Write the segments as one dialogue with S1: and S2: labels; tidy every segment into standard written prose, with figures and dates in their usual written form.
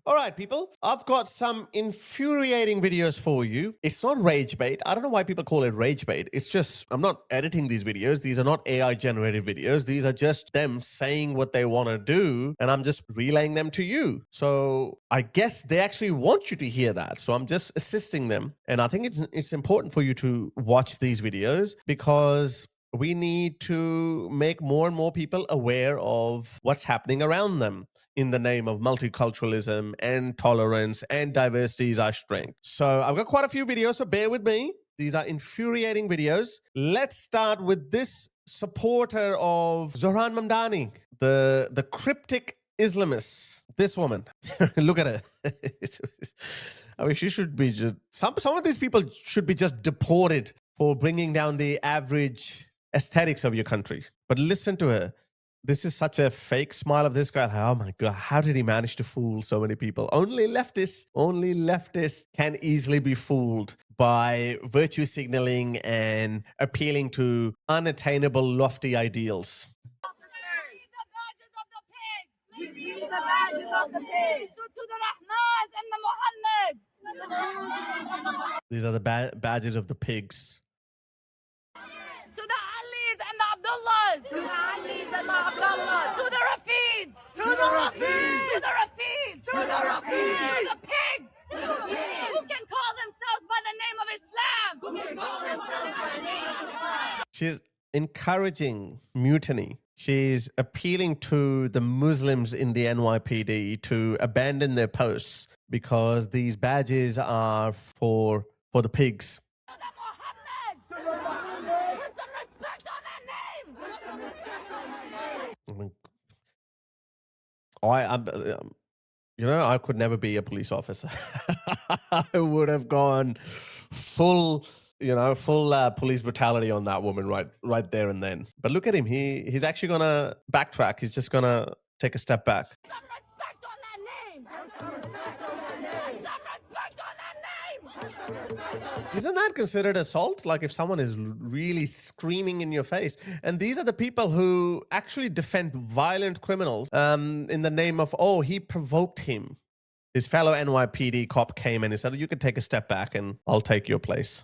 S1: All right, people, I've got some infuriating videos for you. It's not rage bait. I don't know why people call it rage bait. It's just, I'm not editing these videos. These are not AI generated videos. These are just them saying what they want to do, and I'm just relaying them to you. So I guess they actually want you to hear that. So I'm just assisting them. And I think it's important for you to watch these videos because we need to make more and more people aware of what's happening around them in the name of multiculturalism and tolerance and diversity is our strength. So I've got quite a few videos, so bear with me. These are infuriating videos. Let's start with this supporter of Zohran Mamdani, the cryptic Islamist. This woman, look at her. I mean, she should be just, some of these people should be just deported for bringing down the average aesthetics of your country. But listen to her. This is such a fake smile of this guy. Oh my God, how did he manage to fool so many people? Only leftists can easily be fooled by virtue signaling and appealing to unattainable, lofty ideals.
S2: Give me the badges of the pigs. To the Rahmans and the Muhammads.
S1: These are the badges of the pigs.
S2: To the Alis and the Abdullahs. To the Alis and the Abdullahs. To the Rafids. To the Rafids. To the Rafids. To the Rafids. To the pigs. To the pigs. Who can call themselves by the name of Islam? Who can call themselves by the name of Islam?
S1: She's encouraging mutiny. She's appealing to the Muslims in the NYPD to abandon their posts because these badges are for the pigs.
S2: To the Muhammads. To the Muhammads. Put some respect on their name. Put some respect on their name.
S1: I'm you know, I could never be a police officer. I would have gone full police brutality on that woman right there and then. But look at him. He's actually gonna backtrack. He's just gonna take a step back.
S2: Some respect on their name. Some respect on their name. Some respect on their name.
S1: Isn't that considered assault? Like if someone is really screaming in your face. And these are the people who actually defend violent criminals in the name of, oh, he provoked him. His fellow NYPD cop came and he said, you can take a step back and I'll take your place.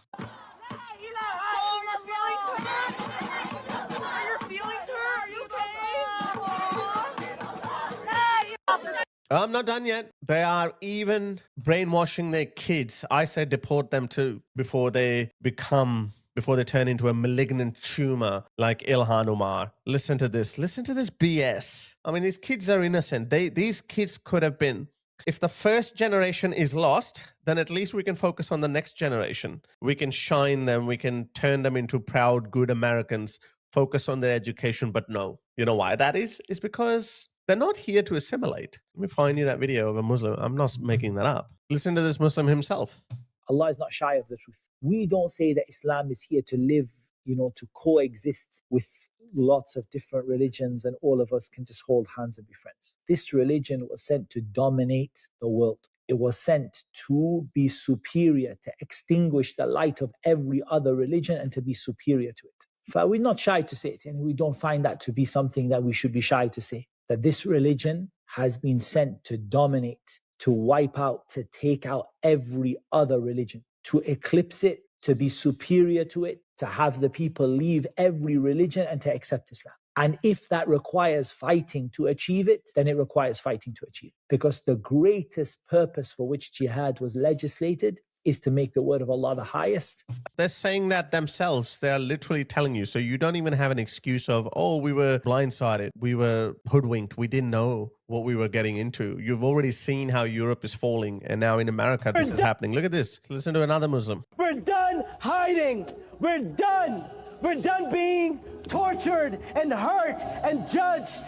S1: I'm not done yet. They are even brainwashing their kids. I say deport them too before they turn into a malignant tumor like Ilhan Omar. Listen to this. Listen to this BS. I mean, these kids are innocent. These kids could have been. If the first generation is lost, then at least we can focus on the next generation. We can shine them. We can turn them into proud, good Americans, focus on their education. But no, you know why that is? It's because they're not here to assimilate. Let me find you that video of a Muslim. I'm not making that up. Listen to this Muslim himself.
S3: Allah is not shy of the truth. We don't say that Islam is here to live, to coexist with lots of different religions and all of us can just hold hands and be friends. This religion was sent to dominate the world. It was sent to be superior, to extinguish the light of every other religion and to be superior to it. But we're not shy to say it, and we don't find that to be something that we should be shy to say. That this religion has been sent to dominate, to wipe out, to take out every other religion, to eclipse it, to be superior to it, to have the people leave every religion and to accept Islam. And if that requires fighting to achieve it, then it requires fighting to achieve it. Because the greatest purpose for which jihad was legislated is to make the word of Allah the highest.
S1: They're saying that themselves. They're literally telling you. So you don't even have an excuse of, oh, we were blindsided. We were hoodwinked. We didn't know what we were getting into. You've already seen how Europe is falling. And now in America, this is happening. Look at this. Listen to another Muslim.
S4: We're done hiding. We're done. We're done being tortured and hurt and judged.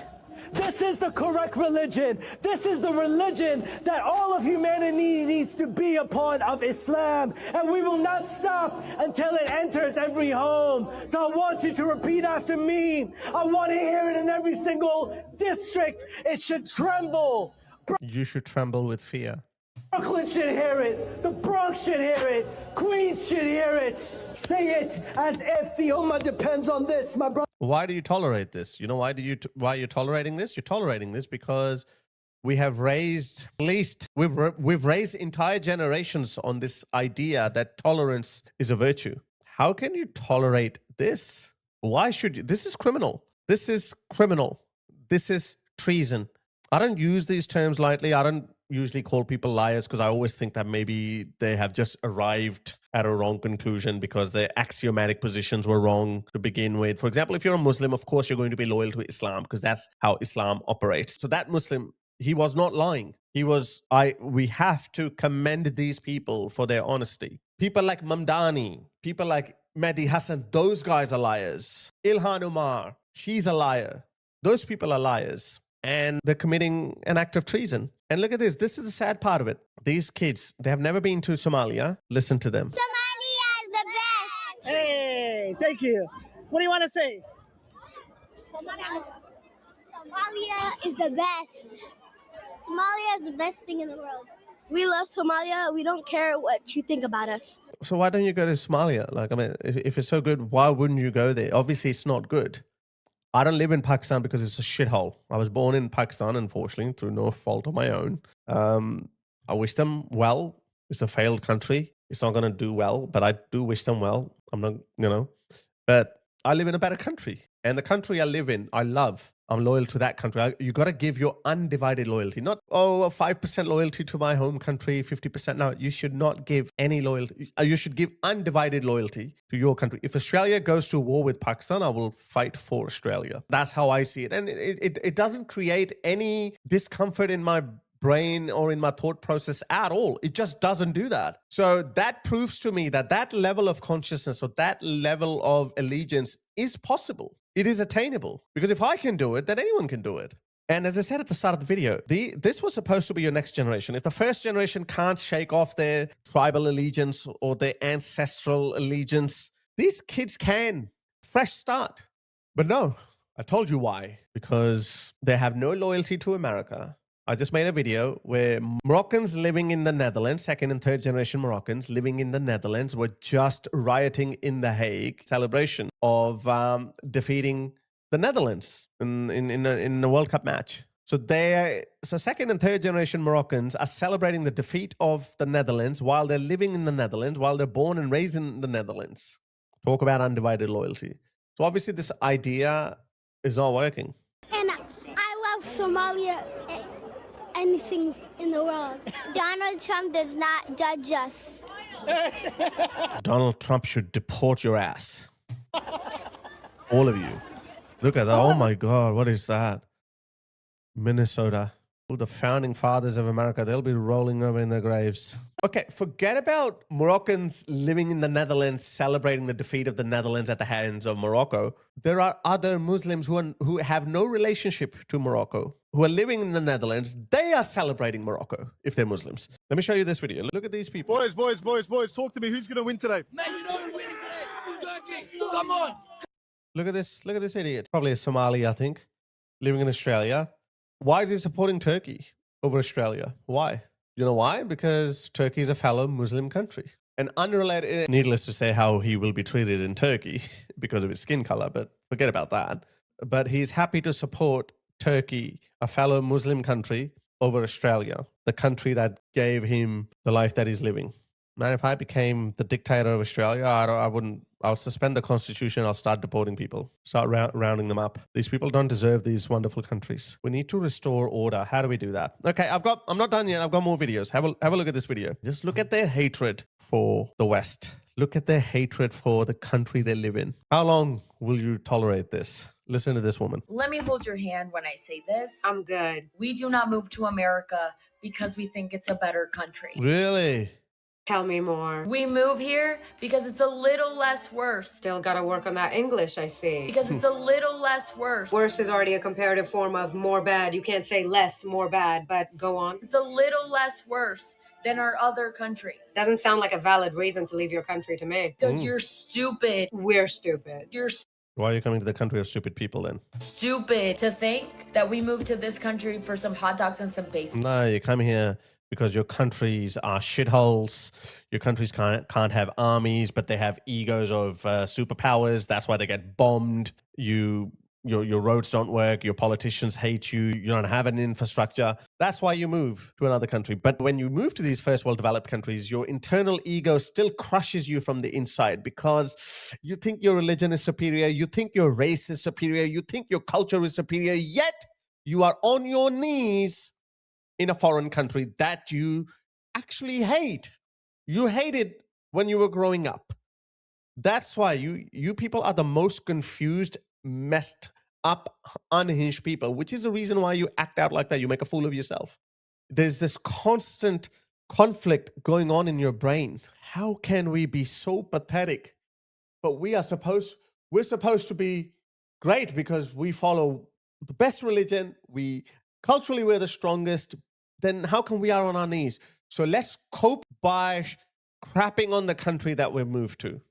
S4: This is the correct religion. This is the religion that all of humanity needs to be upon, of Islam. And we will not stop until it enters every home. So I want you to repeat after me. I want to hear it in every single district. It should tremble.
S1: You should tremble with fear.
S4: Brooklyn should hear it. The Bronx should hear it. Queens should hear it. Say it as if the Ummah depends on this, my brother.
S1: Why do you tolerate this? You know, why you're tolerating this? You're tolerating this because We have raised at least we've raised entire generations on this idea that tolerance is a virtue. How can you tolerate this? Why should you? This is criminal. This is criminal. This is treason. I don't use these terms lightly. I don't usually call people liars because I always think that maybe they have just arrived at a wrong conclusion because their axiomatic positions were wrong to begin with. For example, if you're a Muslim, of course, you're going to be loyal to Islam because that's how Islam operates. So that Muslim, he was not lying. We have to commend these people for their honesty. People like Mamdani, people like Mehdi Hassan, those guys are liars. Ilhan Omar, she's a liar. Those people are liars. And they're committing an act of treason. And look at this. This is the sad part of it. These kids, they have never been to Somalia. Listen to them.
S5: Somalia is the best.
S4: Hey, thank you. What do you want to say?
S5: Somalia is the best. Somalia is the best thing in the world. We love Somalia. We don't care what you think about us.
S1: So why don't you go to Somalia? Like, I mean, if it's so good, why wouldn't you go there? Obviously, it's not good. I don't live in Pakistan because it's a shithole. I was born in Pakistan, unfortunately, through no fault of my own. I wish them well. It's a failed country. It's not going to do well, but I do wish them well. I'm not, but I live in a better country. And the country I live in, I love. I'm loyal to that country. You got to give your undivided loyalty, not, a 5% loyalty to my home country, 50%. No, you should not give any loyalty. You should give undivided loyalty to your country. If Australia goes to war with Pakistan, I will fight for Australia. That's how I see it. And it doesn't create any discomfort in my brain or in my thought process at all. It just doesn't do that. So that proves to me that that level of consciousness or that level of allegiance is possible. It is attainable. Because if I can do it, then anyone can do it. And as I said at the start of the video, this was supposed to be your next generation. If the first generation can't shake off their tribal allegiance or their ancestral allegiance, these kids can. Fresh start. But no, I told you why. Because they have no loyalty to America. I just made a video where Moroccans living in the Netherlands, second and third generation Moroccans living in the Netherlands, were just rioting in The Hague, celebration of defeating the Netherlands in the World Cup match. So second and third generation Moroccans are celebrating the defeat of the Netherlands while they're living in the Netherlands, while they're born and raised in the Netherlands. Talk about undivided loyalty. So obviously this idea is not working.
S5: And I love Somalia. Anything in the world. Donald Trump does not judge us.
S1: Donald Trump should deport your ass. All of you. Look at that. Oh my God. What is that? Minnesota. Oh, the founding fathers of America. They'll be rolling over in their graves. Okay, forget about Moroccans living in the Netherlands, celebrating the defeat of the Netherlands at the hands of Morocco. There are other Muslims who have no relationship to Morocco, who are living in the Netherlands. They are celebrating Morocco if they're Muslims. Let me show you this video. Look at these people.
S6: Boys, talk to me. Who's going to win today?
S7: Man, you know we're winning today. Turkey, come on.
S1: Look at this idiot. Probably a Somali, I think, living in Australia. Why is he supporting Turkey over Australia? Why? You know why? Because Turkey is a fellow Muslim country. And unrelated, needless to say how he will be treated in Turkey because of his skin color, but forget about that. But he's happy to support Turkey, a fellow Muslim country, over Australia, the country that gave him the life that he's living. Man, if I became the dictator of Australia, I'll suspend the constitution. I'll start deporting people, start rounding them up. These people don't deserve these wonderful countries. We need to restore order. How do we do that? Okay, I'm not done yet. I've got more videos. Have a look at this video. Just look at their hatred for the West. Look at their hatred for the country they live in. How long will you tolerate this? Listen to this woman.
S8: Let me hold your hand when I say this.
S9: I'm good.
S8: We do not move to America because we think it's a better country.
S1: Really?
S9: Tell me more.
S8: We move here because it's a little less worse.
S9: Still gotta work on that English, I see.
S8: Because it's a little less worse.
S9: Worse is already a comparative form of more bad. You can't say less, more bad, but go on.
S8: It's a little less worse than our other countries.
S9: Doesn't sound like a valid reason to leave your country to me.
S8: Because you're stupid.
S9: We're stupid.
S8: You're
S1: Why are you coming to the country of stupid people then?
S8: stupid to think that we moved to this country for some hot dogs and some basic.
S1: No, you come here because your countries are shitholes. Your countries can't have armies, but they have egos of superpowers. That's why they get bombed. You your roads don't work, your politicians hate you, you don't have an infrastructure. That's why you move to another country. But when you move to these first world developed countries, your internal ego still crushes you from the inside because you think your religion is superior, you think your race is superior, you think your culture is superior, yet you are on your knees in a foreign country that you actually hate. You hated when you were growing up. That's why you people are the most confused, messed up, unhinged people, which is the reason why you act out like that. You make a fool of yourself. There's this constant conflict going on in your brain. How can we be so pathetic? But we're supposed to be great because we follow the best religion. Culturally, we're the strongest. Then how come we are on our knees? So let's cope by crapping on the country that we've moved to.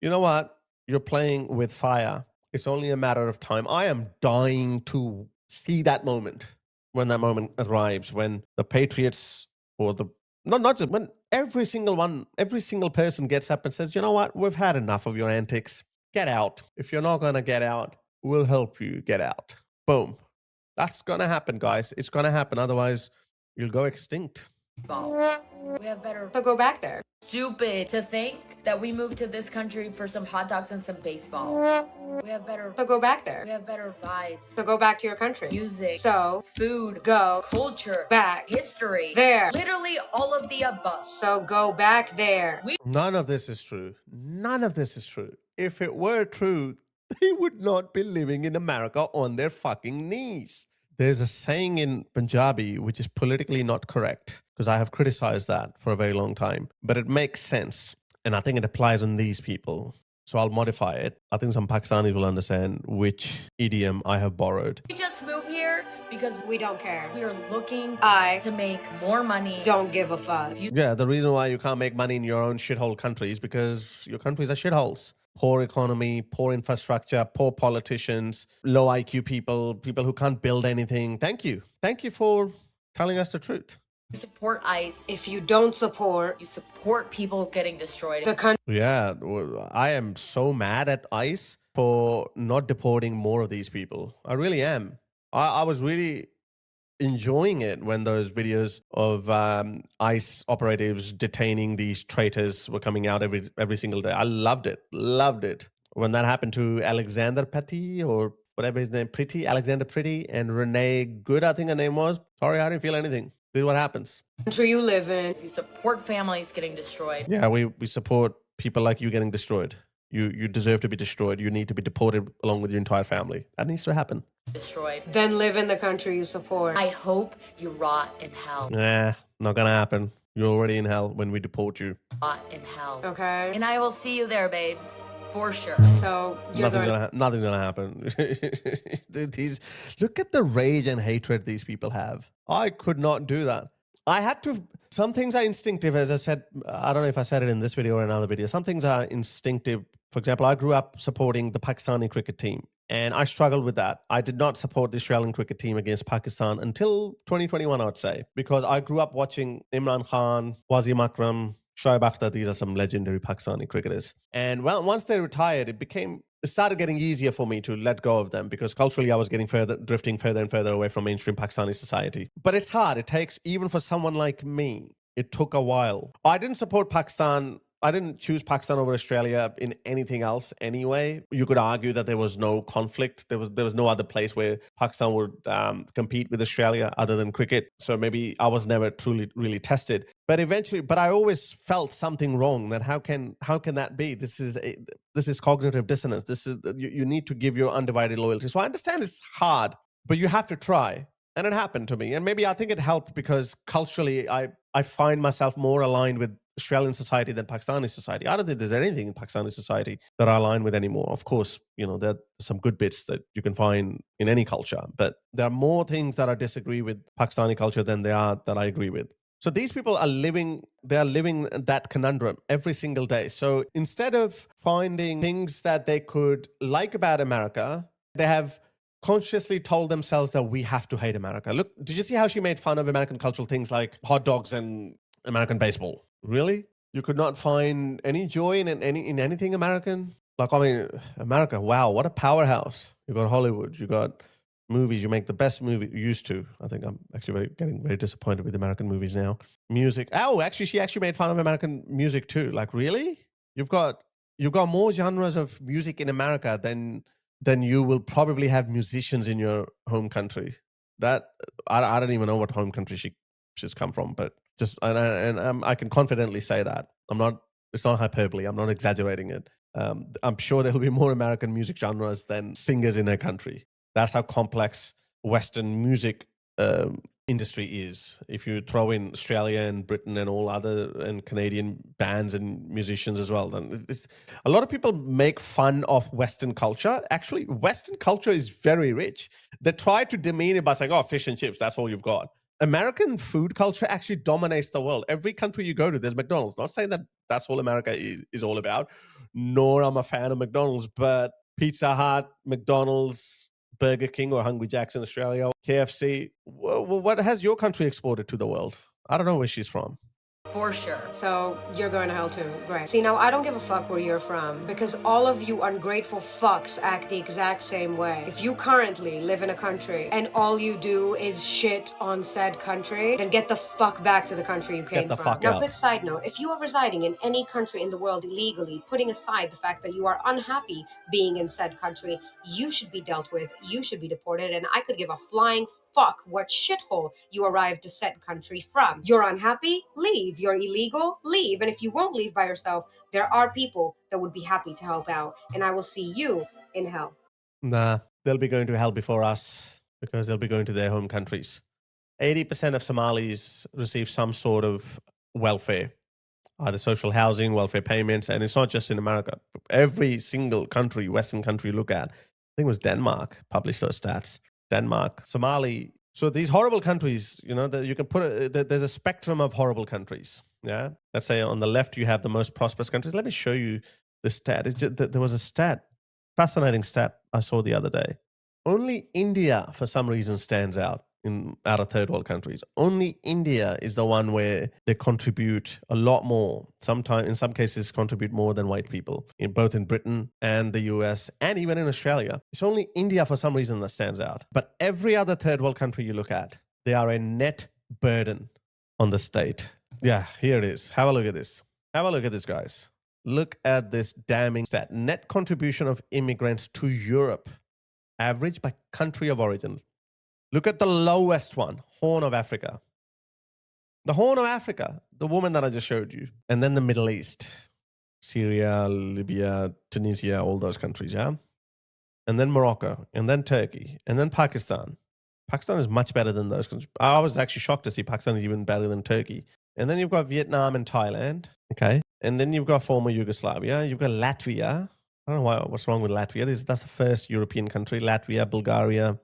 S1: You know what? You're playing with fire. It's only a matter of time. I am dying to see that moment, when that moment arrives, when the Patriots or not just when every single person gets up and says, you know what? We've had enough of your antics. Get out. If you're not going to get out, we'll help you get out. Boom. That's going to happen, guys. It's going to happen. Otherwise, you'll go extinct.
S8: We have better to go back there. Stupid to think that we moved to this country for some hot dogs and some baseball. We have better to go back there. We have better vibes. So go back to your country. Music. So food. Go. Culture. Back. History. There. Literally all of the above. So go back there.
S1: None of this is true. None of this is true. If it were true, they would not be living in America on their fucking knees. There's a saying in Punjabi which is politically not correct, because I have criticized that for a very long time, but it makes sense. And I think it applies on these people. So I'll modify it. I think some Pakistanis will understand which idiom I have borrowed.
S8: We just moved here because
S9: We don't care.
S8: we are looking
S9: I
S8: to make more money.
S9: don't give a fuck.
S1: Yeah, the reason why you can't make money in your own shithole country is because your countries are shitholes. Poor economy, poor infrastructure, poor politicians, low IQ people who can't build anything. Thank you. Thank you for telling us the truth.
S8: You support ICE.
S9: If you don't support
S8: You support people getting destroyed.
S9: the country,
S1: Yeah, I am so mad at ICE for not deporting more of these people. I really am. I was really enjoying it when those videos of ICE operatives detaining these traitors were coming out every single day. I loved it. When that happened to Alexander Petty or whatever his name, Alexander Pretty, and Renee Good, I think her name was. Sorry, I didn't feel anything. This is what happens.
S9: you live in.
S8: You support families getting destroyed.
S1: Yeah, we support people like you getting destroyed. You deserve to be destroyed. You need to be deported along with your entire family. That needs to happen.
S8: Destroyed.
S9: Then live in the country you support.
S8: I hope you rot in hell.
S1: Nah, not gonna happen. You're already in hell when we deport you.
S8: Rot in hell.
S9: Okay.
S8: And I will see you there, babes. For sure.
S9: So you're
S1: Nothing's gonna happen. Look at the rage and hatred these people have. I could not do that. I had to. Some things are instinctive, as I said. I don't know if I said it in this video or another video. Some things are instinctive. For example, I grew up supporting the Pakistani cricket team, and I struggled with that. I did not support the Australian cricket team against Pakistan until 2021, I would say, because I grew up watching Imran Khan, Wasim Akram, Shoaib Akhtar. These are some legendary Pakistani cricketers. And well, once they retired, it started getting easier for me to let go of them because culturally I was drifting further and further away from mainstream Pakistani society. But it's hard. It takes, even for someone like me, it took a while. I didn't support Pakistan. I didn't choose Pakistan over Australia in anything else anyway. You could argue that there was no conflict. There was no other place where Pakistan would compete with Australia other than cricket. So maybe I was never truly, really tested. But I always felt something wrong. That how can that be? This is cognitive dissonance. You need to give your undivided loyalty. So I understand it's hard, but you have to try. And it happened to me. And maybe I think it helped because culturally I find myself more aligned with Australian society than Pakistani society. I don't think there's anything in Pakistani society that I align with anymore. Of course, there are some good bits that you can find in any culture, but there are more things that I disagree with Pakistani culture than there are that I agree with. So these people are living that conundrum every single day. So instead of finding things that they could like about America, they have consciously told themselves that we have to hate America. Look, did you see how she made fun of American cultural things like hot dogs and American baseball? Really? You could not find any joy in anything American? Like, I mean, America, wow, what a powerhouse. You got Hollywood. You got movies. You make the best movie. Used to. I think I'm actually getting very disappointed with American movies now. Music. Oh, actually, she actually made fun of American music too. Like, really? You've got more genres of music in America than you will probably have musicians in your home country. That I don't even know what home country she's come from, but just I can confidently say that. It's not hyperbole. I'm not exaggerating it. I'm sure there will be more American music genres than singers in her country. That's how complex Western music industry is. If you throw in Australia and Britain and all other and Canadian bands and musicians as well, then a lot of people make fun of Western culture. Actually, Western culture is very rich. They try to demean it by saying, "Oh, fish and chips, that's all you've got." American food culture actually dominates the world. Every country you go to, there's McDonald's. Not saying that that's all America is all about, nor I'm a fan of McDonald's, but Pizza Hut, McDonald's, Burger King or Hungry Jack's in Australia, KFC. What has your country exported to the world? I don't know where she's from.
S8: For sure.
S9: So you're going to hell too, right? See, now I don't give a fuck where you're from because all of you ungrateful fucks act the exact same way. If you currently live in a country and all you do is shit on said country, then get the fuck back to the country you came from.
S1: Get the fuck
S9: now,
S1: out.
S9: quick side note, if you are residing in any country in the world illegally, putting aside the fact that you are unhappy being in said country, you should be dealt with, you should be deported, and I could give a flying fuck what shithole you arrived to said country from. You're unhappy? Leave. You're illegal? Leave. And if you won't leave by yourself, there are people that would be happy to help out. And I will see you in hell.
S1: Nah, they'll be going to hell before us because they'll be going to their home countries. 80% of Somalis receive some sort of welfare, either social housing, welfare payments, and it's not just in America. Every single country, Western country you look at, I think it was Denmark, published those stats. Denmark, Somali. So these horrible countries, you know, you can put there's a spectrum of horrible countries. Yeah. Let's say on the left, you have the most prosperous countries. Let me show you the stat. There was a fascinating stat I saw the other day. Only India, for some reason, stands out out of third world countries. Only India is the one where they contribute a lot more. Sometimes, in some cases, contribute more than white people, both in Britain and the US and even in Australia. It's only India for some reason that stands out. But every other third world country you look at, they are a net burden on the state. Yeah, here it is. Have a look at this. Have a look at this, guys. Look at this damning stat. Net contribution of immigrants to Europe, average by country of origin. Look at the lowest one, Horn of Africa. The Horn of Africa, the woman that I just showed you. And then the Middle East, Syria, Libya, Tunisia, all those countries, yeah? And then Morocco, and then Turkey, and then Pakistan. Pakistan is much better than those countries. I was actually shocked to see Pakistan is even better than Turkey. And then you've got Vietnam and Thailand, okay? And then you've got former Yugoslavia. You've got Latvia. I don't know what's wrong with Latvia. That's the first European country. Latvia, Bulgaria,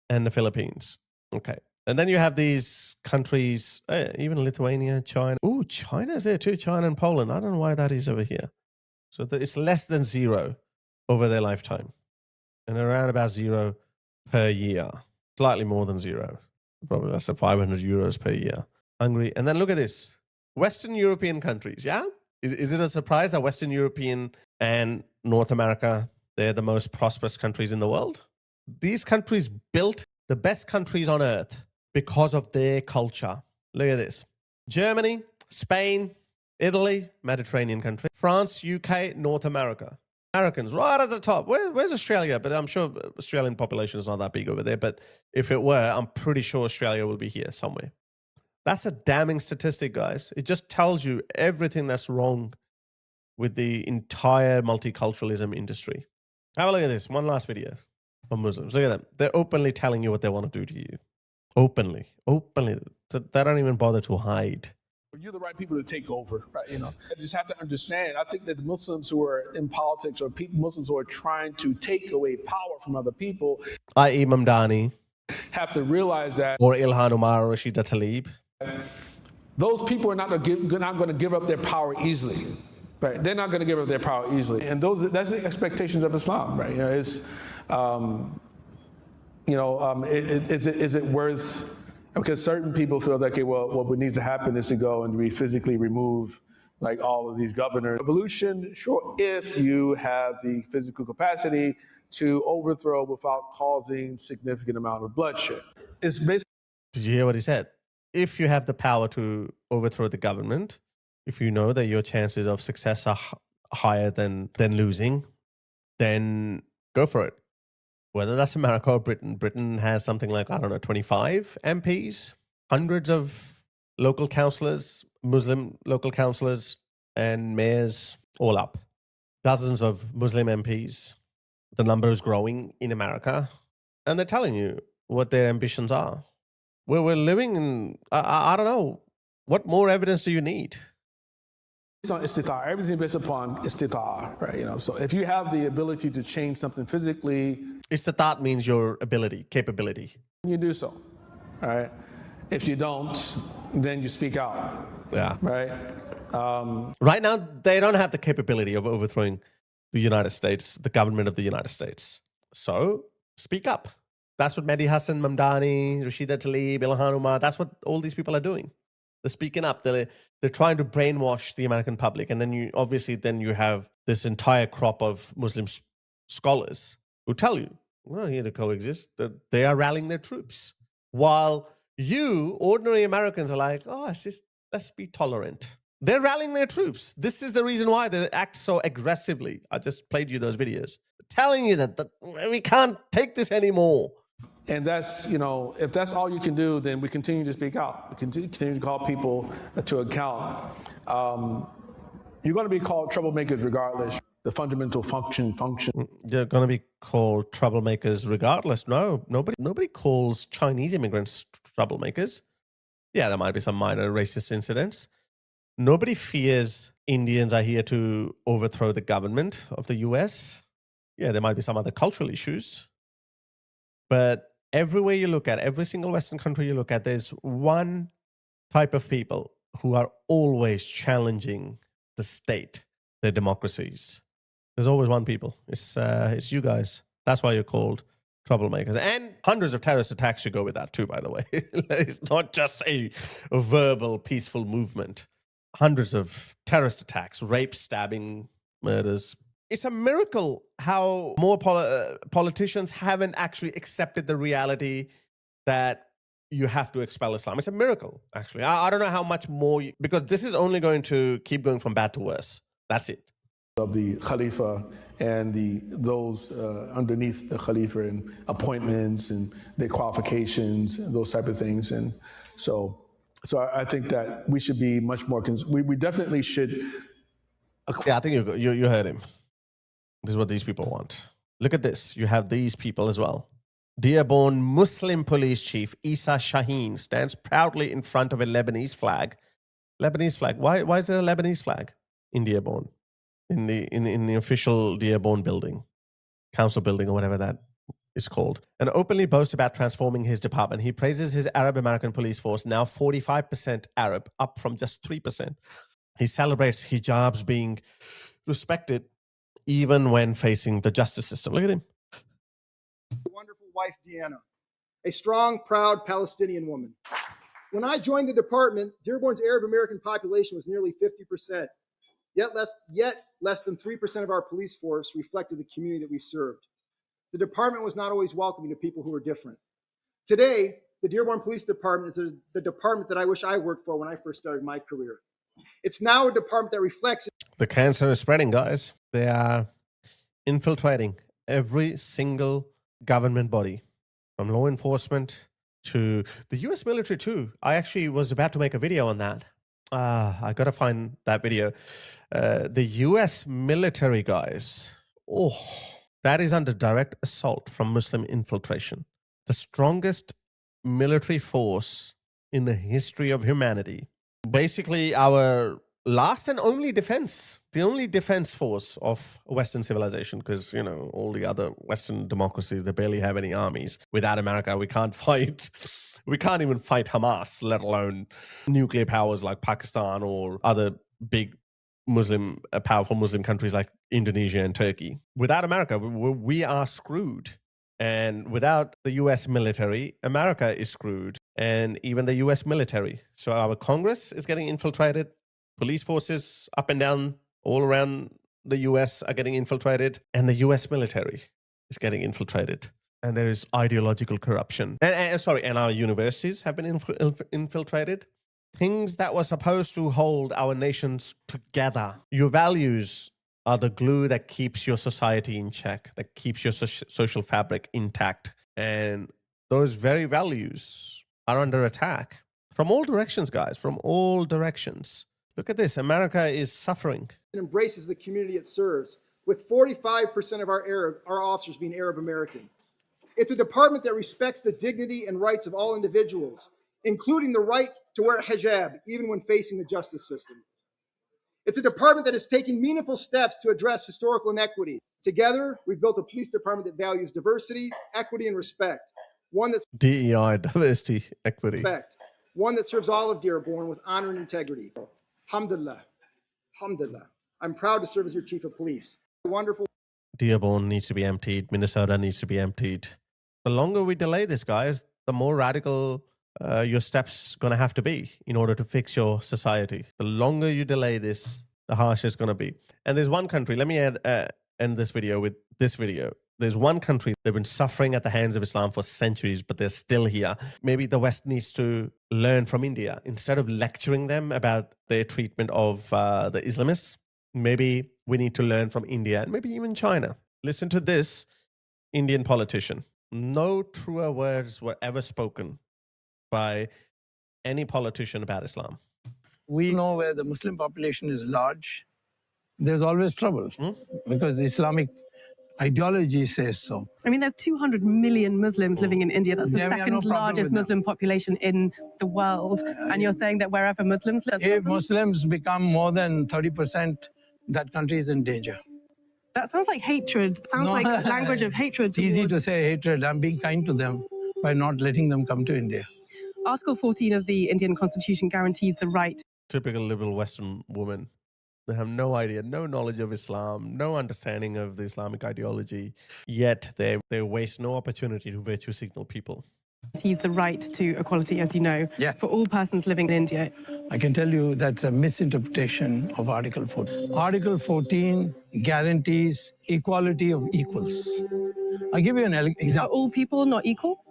S1: and the Philippines. Okay. And then you have these countries, even Lithuania, China. Ooh, China's there too, China and Poland. I don't know why that is over here. So it's less than zero over their lifetime. And around about zero per year. Slightly more than zero. Probably less than 500 euros per year. Hungary. And then look at this. Western European countries, yeah? Is it a surprise that Western European and North America, they're the most prosperous countries in the world? These countries built the best countries on earth because of their culture. Look at this. Germany, Spain, Italy, Mediterranean country, France, UK, North America. Americans right at the top. Where's Australia? But I'm sure Australian population is not that big over there. But if it were, I'm pretty sure Australia will be here somewhere. That's a damning statistic, guys. It just tells you everything that's wrong with the entire multiculturalism industry. Have a look at this. One last video. On Muslims. Look at them. They're openly telling you what they want to do to you. Openly. They don't even bother to hide.
S10: You're the right people to take over, right? You know, I just have to understand. I think that the Muslims who are in politics or Muslims who are trying to take away power from other people,
S1: i.e. Mamdani,
S10: have to realize that,
S1: or Ilhan Omar or Rashida Tlaib,
S10: those people are not going to give up their power easily. Right? They're not going to give up their power easily, and that's the expectations of Islam, right? You know, it's is it worth? Because certain people feel that, okay, well, what needs to happen is to go and we physically remove like all of these governors. Revolution, sure, if you have the physical capacity to overthrow without causing significant amount of bloodshed. It's basically.
S1: Did you hear what he said? If you have the power to overthrow the government, if you know that your chances of success are higher than losing, then go for it. Whether that's America or Britain. Britain has something like, I don't know, 25 MPs, hundreds of local councillors, Muslim local councillors and mayors all up. Dozens of Muslim MPs. The number is growing in America. And they're telling you what their ambitions are. Where we're living in, I don't know, what more evidence do you need?
S10: It's on istitar. Everything based upon istitar, right? You know, so if you have the ability to change something physically,
S1: istitar means your ability, capability.
S10: You do so, all right? If you don't, then you speak out.
S1: Yeah.
S10: Right?
S1: Right now, they don't have the capability of overthrowing the United States, the government of the United States. So speak up. That's what Mehdi Hassan Mamdani, Rashida Tlaib, Ilhan Omar, that's what all these people are doing. They're speaking up. They're trying to brainwash the American public. And then you have this entire crop of Muslim scholars who tell you, we're here to coexist. They are rallying their troops. While you, ordinary Americans, are like, oh, let's be tolerant. They're rallying their troops. This is the reason why they act so aggressively. I just played you those videos. Telling you that we can't take this anymore.
S10: And that's, you know, if that's all you can do, then we continue to speak out. We continue to call people to account. You're going to be called troublemakers regardless. The fundamental function.
S1: You're going to be called troublemakers regardless. No, nobody calls Chinese immigrants troublemakers. Yeah, there might be some minor racist incidents. Nobody fears Indians are here to overthrow the government of the US. Yeah, there might be some other cultural issues. But everywhere you look at, every single Western country you look at, there's one type of people who are always challenging the state, their democracies. There's always one people. It's you guys. That's why you're called troublemakers. And hundreds of terrorist attacks should go with that too, by the way. It's not just a verbal, peaceful movement. Hundreds of terrorist attacks, rape, stabbing, murders. It's a miracle how more politicians haven't actually accepted the reality that you have to expel Islam. It's a miracle, actually. I don't know how much more, because this is only going to keep going from bad to worse. That's it.
S10: Of the Khalifa and those underneath the Khalifa and appointments and their qualifications and those type of things. And so I think that we should be much more, we definitely should.
S1: Yeah, I think you heard him. This is what these people want. Look at this. You have these people as well. Dearborn Muslim police chief Isa Shaheen stands proudly in front of a Lebanese flag. Lebanese flag. Why is there a Lebanese flag in Dearborn? In the official Dearborn building, council building or whatever that is called. And openly boasts about transforming his department. He praises his Arab American police force, now 45% Arab, up from just 3%. He celebrates hijabs being respected even when facing the justice system. Look at him.
S11: Wonderful wife, Deanna, a strong, proud Palestinian woman. When I joined the department, Dearborn's Arab American population was nearly 50%. Yet less than 3% of our police force reflected the community that we served. The department was not always welcoming to people who were different. Today, the Dearborn Police Department is the department that I wish I worked for when I first started my career. It's now a department that reflects.
S1: The cancer is spreading, guys. They are infiltrating every single government body, from law enforcement to the US military too. I actually was about to make a video on that. I got to find that video. The US military, guys, that is under direct assault from Muslim infiltration. The strongest military force in the history of humanity. Basically, our last and only defense, the only defense force of Western civilization, because, you know, all the other Western democracies, they barely have any armies. Without America, we can't fight. We can't even fight Hamas, let alone nuclear powers like Pakistan or other big Muslim, powerful Muslim countries like Indonesia and Turkey. Without America, we are screwed. And without the US military, America is screwed. And even the US military. So our Congress is getting infiltrated. Police forces up and down all around the US are getting infiltrated, and the US military is getting infiltrated. And there is ideological corruption. And our universities have been infiltrated. Things that were supposed to hold our nations together. Your values are the glue that keeps your society in check, that keeps your social fabric intact. And those very values are under attack from all directions, guys, from all directions. Look at this. America is suffering.
S11: It embraces the community it serves, with 45% of our officers being Arab American. It's a department that respects the dignity and rights of all individuals, including the right to wear hijab, even when facing the justice system. It's a department that is taking meaningful steps to address historical inequity. Together, we've built a police department that values diversity, equity, and respect. One that's
S1: DEI, diversity, equity.
S11: One that serves all of Dearborn with honor and integrity. Alhamdulillah. Alhamdulillah. I'm proud to serve as your chief of police. Wonderful.
S1: Dearborn needs to be emptied. Minnesota needs to be emptied. The longer we delay this, guys, the more radical your steps going to have to be in order to fix your society. The longer you delay this, the harsher it's going to be. And there's one country, let me end this video with this video. There's one country, they've been suffering at the hands of Islam for centuries, but they're still here. Maybe the West needs to learn from India. Instead of lecturing them about their treatment of the Islamists, maybe we need to learn from India and maybe even China. Listen to this Indian politician. No truer words were ever spoken by any politician about Islam.
S12: We know where the Muslim population is large, there's always trouble because the Islamic ideology says so.
S13: I mean, there's 200 million Muslims living in India. That's the second largest Muslim population in the world. And you're saying that wherever Muslims live...
S12: If Muslims become more than 30%, that country is in danger.
S13: That sounds like hatred. Sounds like language of hatred.
S12: It's easy to say hatred. I'm being kind to them by not letting them come to India.
S13: Article 14 of the Indian Constitution guarantees the right.
S1: Typical liberal Western woman. They have no idea, no knowledge of Islam, no understanding of the Islamic ideology, yet they waste no opportunity to virtue signal people.
S13: He's the right to equality, as you know, for all persons living in India.
S12: I can tell you that's a misinterpretation of Article 14. Article 14 guarantees equality of equals. I'll give you an example.
S13: Are all people not equal?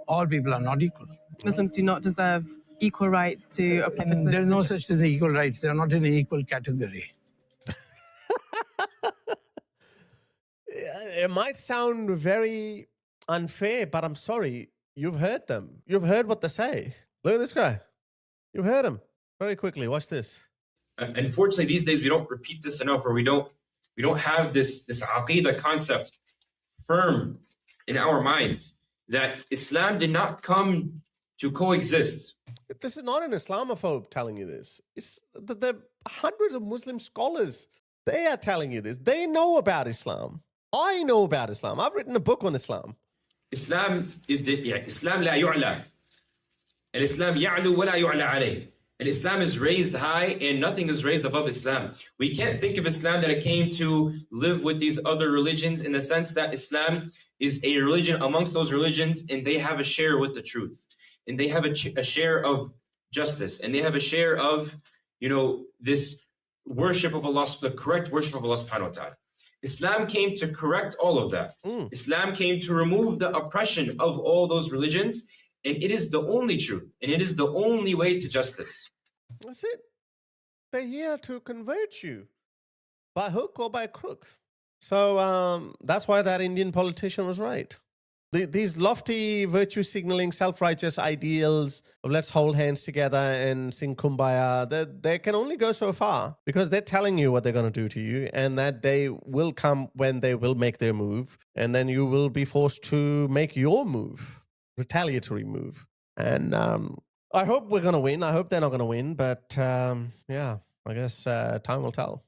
S12: All people are not equal.
S13: Muslims do not deserve equal rights to apply for citizenship.
S12: There's no such thing as equal rights. They're not in an equal category.
S1: It might sound very unfair, but I'm sorry. You've heard them. You've heard what they say. Look at this guy. You've heard him. Very quickly, watch this.
S14: Unfortunately, these days we don't repeat this enough, or we don't have this aqidah concept firm in our minds that Islam did not come to coexist.
S1: This is not an Islamophobe telling you this. It's the hundreds of Muslim scholars. They are telling you this. They know about Islam. I know about Islam. I've written a book on Islam.
S14: Islam is Islam la yu'la. Al-Islam ya'lu wa la yu'la alayh. And Islam is raised high and nothing is raised above Islam. We can't think of Islam that it came to live with these other religions in the sense that Islam is a religion amongst those religions and they have a share with the truth. And they have a share of justice. And they have a share of, this worship of Allah, the correct worship of Allah subhanahu wa ta'ala. Islam came to correct all of that. Islam came to remove the oppression of all those religions. And it is the only truth. And it is the only way to justice.
S1: That's it. They're here to convert you by hook or by crook. So that's why that Indian politician was right. These lofty virtue signaling, self-righteous ideals of let's hold hands together and sing Kumbaya, they can only go so far because they're telling you what they're going to do to you. And that day will come when they will make their move. And then you will be forced to make your move, retaliatory move. And I hope we're going to win. I hope they're not going to win. But yeah, I guess time will tell.